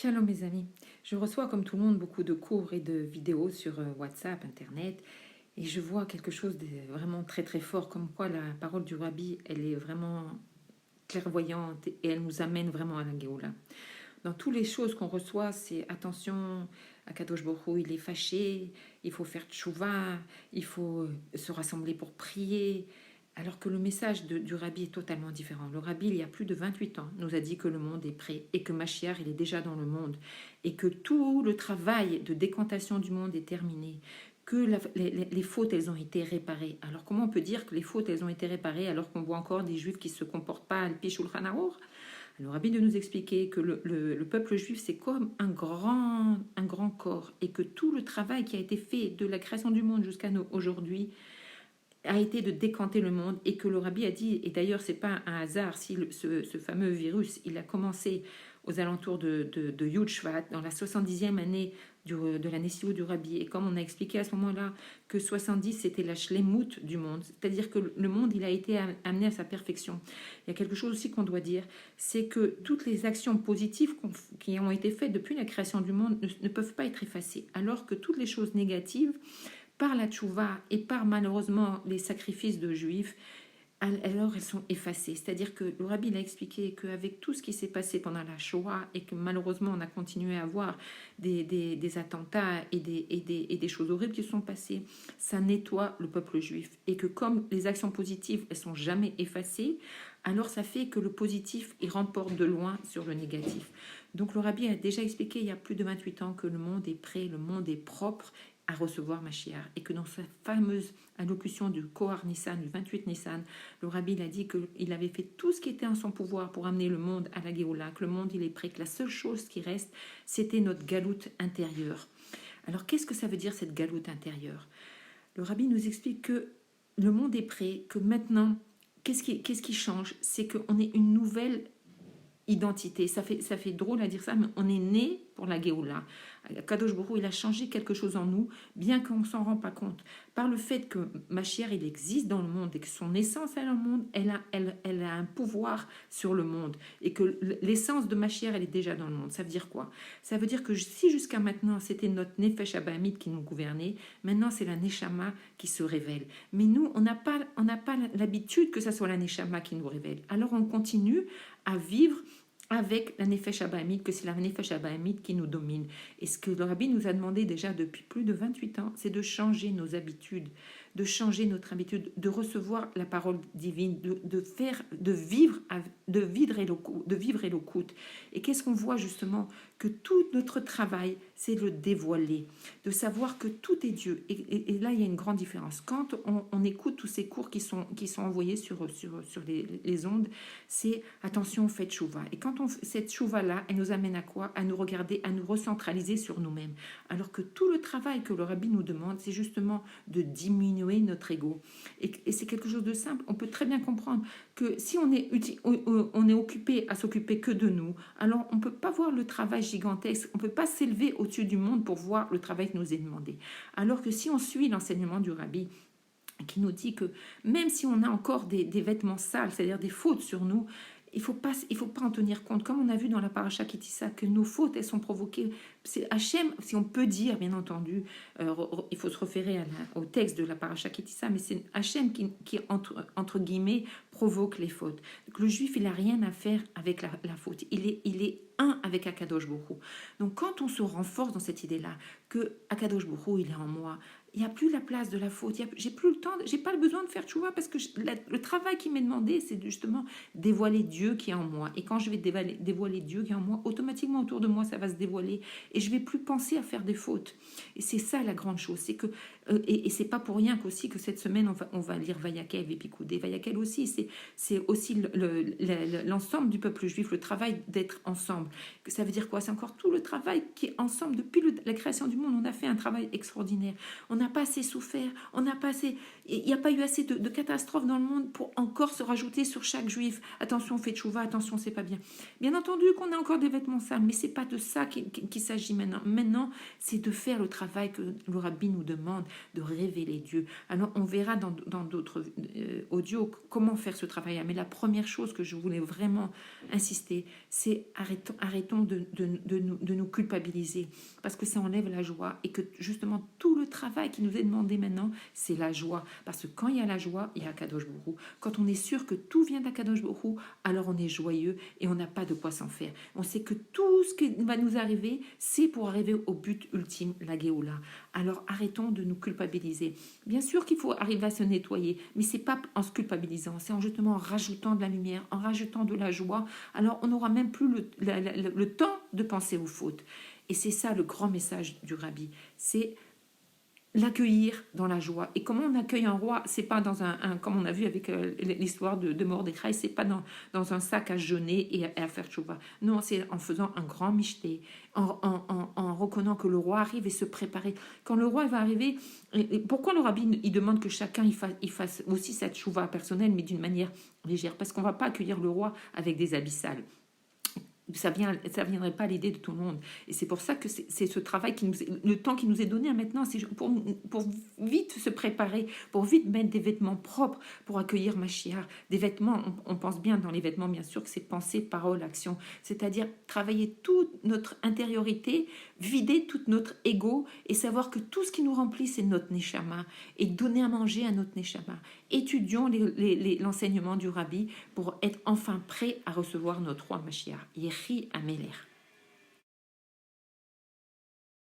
Shalom mes amis, je reçois comme tout le monde beaucoup de cours et de vidéos sur WhatsApp, Internet, et je vois quelque chose de vraiment très très fort, comme quoi la parole du Rabbi, elle est vraiment clairvoyante et elle nous amène vraiment à la Géoula. Dans toutes les choses qu'on reçoit, c'est attention, Akadosh Baruch Hu, il est fâché, il faut faire tchouva, il faut se rassembler pour prier, alors que le message du Rabbi est totalement différent. Le Rabbi, il y a plus de 28 ans, nous a dit que le monde est prêt et que Mashiach, il est déjà dans le monde et que tout le travail de décantation du monde est terminé, que les fautes, elles ont été réparées. Alors comment on peut dire que les fautes, elles ont été réparées alors qu'on voit encore des juifs qui ne se comportent pas al Shulchan Arour? Le Rabbi de nous expliquer que le peuple juif, c'est comme un grand corps et que tout le travail qui a été fait de la création du monde jusqu'à aujourd'hui a été de décanter le monde et que le Rabbi a dit, et d'ailleurs c'est pas un hasard si ce fameux virus, il a commencé aux alentours de Yud Shvat, dans la 70e année de la Nessiou du Rabbi, et comme on a expliqué à ce moment-là que 70 c'était la shlemut du monde, c'est-à-dire que le monde il a été amené à sa perfection. Il y a quelque chose aussi qu'on doit dire, c'est que toutes les actions positives qui ont été faites depuis la création du monde ne peuvent pas être effacées, alors que toutes les choses négatives par la tchouva et par malheureusement les sacrifices de juifs, alors elles sont effacées. C'est-à-dire que le Rabbi l'a expliqué qu'avec tout ce qui s'est passé pendant la Shoah et que malheureusement on a continué à avoir des attentats et des choses horribles qui sont passées, ça nettoie le peuple juif. Et que comme les actions positives, elles sont jamais effacées, alors ça fait que le positif, il remporte de loin sur le négatif. Donc le Rabbi a déjà expliqué il y a plus de 28 ans que le monde est prêt, le monde est propre à recevoir Mashiach et que dans sa fameuse allocution du Kohar Nissan, du 28 Nissan, le Rabbi a dit qu'il avait fait tout ce qui était en son pouvoir pour amener le monde à la Géoula, que le monde il est prêt, que la seule chose qui reste, c'était notre galoute intérieure. Alors qu'est-ce que ça veut dire cette galoute intérieure? Le Rabbi nous explique que le monde est prêt, que maintenant, qu'est-ce qui change? C'est qu'on est une nouvelle identité. Ça fait drôle à dire ça, mais on est né pour la Géoula. Kadosh Baruch Hu, il a changé quelque chose en nous, bien qu'on ne s'en rende pas compte. Par le fait que Mashiach, il existe dans le monde et que son essence est dans le monde, elle a un pouvoir sur le monde. Et que l'essence de Mashiach, elle est déjà dans le monde. Ça veut dire quoi? Ça veut dire que si jusqu'à maintenant, c'était notre Nefesh Abahamid qui nous gouvernait, maintenant, c'est la Neshama qui se révèle. Mais nous, on n'a pas l'habitude que ça soit la Neshama qui nous révèle. Alors, on continue à vivre avec la Nefesh Abahamid, que c'est la Nefesh Abahamid qui nous domine. Et ce que le Rabbi nous a demandé déjà depuis plus de 28 ans, c'est de changer nos habitudes, de changer notre habitude, de recevoir la parole divine, de vivre Elokut. Et qu'est-ce qu'on voit justement? Que tout notre travail, c'est le dévoiler, de savoir que tout est Dieu. Et là, il y a une grande différence. Quand on écoute tous ces cours qui sont envoyés sur les ondes, c'est attention, faites chouva. Et quand cette chouva-là, elle nous amène à quoi? À nous regarder, à nous recentraliser sur nous-mêmes. Alors que tout le travail que le Rabbi nous demande, c'est justement de diminuer notre ego. Et c'est quelque chose de simple. On peut très bien comprendre que si on est occupé à s'occuper que de nous, alors on ne peut pas voir le travail gigantesque, on ne peut pas s'élever au-dessus du monde pour voir le travail qui nous est demandé. Alors que si on suit l'enseignement du Rabbi, qui nous dit que même si on a encore des vêtements sales, c'est-à-dire des fautes sur nous, il faut pas en tenir compte. Comme on a vu dans la paracha Kitissa, que nos fautes, elles sont provoquées. C'est Hachem, si on peut dire, bien entendu, il faut se référer au texte de la paracha Kitissa, mais c'est Hachem qui entre guillemets, provoque les fautes. Donc le juif, il n'a rien à faire avec la faute. Il est un avec Akadosh Baruch Hu. Donc quand on se renforce dans cette idée-là, que Akadosh Baruch Hu, il est en moi, il n'y a plus la place de la faute. J'ai plus le temps, j'ai pas le besoin de faire tchouva parce que le travail qui m'est demandé, c'est justement dévoiler Dieu qui est en moi. Et quand je vais dévoiler Dieu qui est en moi, automatiquement autour de moi, ça va se dévoiler et je vais plus penser à faire des fautes. Et c'est ça la grande chose, c'est que et c'est pas pour rien qu'aussi que cette semaine on va lire Vayakel et Picoudé. Vayakel aussi, c'est aussi l'ensemble du peuple juif, le travail d'être ensemble. Ça veut dire quoi? C'est encore tout le travail qui est ensemble depuis la création du monde. On a fait un travail extraordinaire. On n'a pas assez souffert, il n'y a pas eu assez de catastrophes dans le monde pour encore se rajouter sur chaque juif. Attention, faites chouva, attention, c'est pas bien. Bien entendu qu'on a encore des vêtements sales, mais c'est pas de ça qu'il s'agit maintenant. Maintenant, c'est de faire le travail que le Rabbi nous demande, de révéler Dieu. Alors, on verra dans d'autres audios comment faire ce travail-là. Mais la première chose que je voulais vraiment insister, c'est arrêtons de nous culpabiliser, parce que ça enlève la joie, et que justement tout le travail qui nous est demandé maintenant, c'est la joie. Parce que quand il y a la joie, il y a Kadosh Borou. Quand on est sûr que tout vient d'Akadosh Borou, alors on est joyeux et on n'a pas de quoi s'en faire. On sait que tout ce qui va nous arriver, c'est pour arriver au but ultime, la Géoula. Alors arrêtons de nous culpabiliser. Bien sûr qu'il faut arriver à se nettoyer, mais c'est pas en se culpabilisant, c'est en justement en rajoutant de la lumière, en rajoutant de la joie. Alors on n'aura même plus le temps de penser aux fautes. Et c'est ça le grand message du Rabbi, c'est l'accueillir dans la joie. Et comment on accueille un roi, c'est pas dans comme on a vu avec l'histoire de Mordechai, c'est pas dans un sac à jeûner et à faire tchouva. Non, c'est en faisant un grand michté, en reconnaissant que le roi arrive et se préparer. Quand le roi va arriver, et pourquoi le rabbi il demande que chacun il fasse aussi cette tchouva personnelle, mais d'une manière légère, parce qu'on va pas accueillir le roi avec des habits sales. Ça viendrait pas à l'idée de tout le monde. Et c'est pour ça que c'est ce travail, le temps qui nous est donné maintenant, c'est pour vite se préparer, pour vite mettre des vêtements propres pour accueillir Mashiach. Des vêtements, on pense bien dans les vêtements, bien sûr, que c'est pensée, parole, action. C'est-à-dire travailler toute notre intériorité, vider tout notre ego et savoir que tout ce qui nous remplit, c'est notre neshama. Et donner à manger à notre neshama. Étudions l'enseignement du Rabbi pour être enfin prêts à recevoir notre roi Mashiach. Yehi Amelech.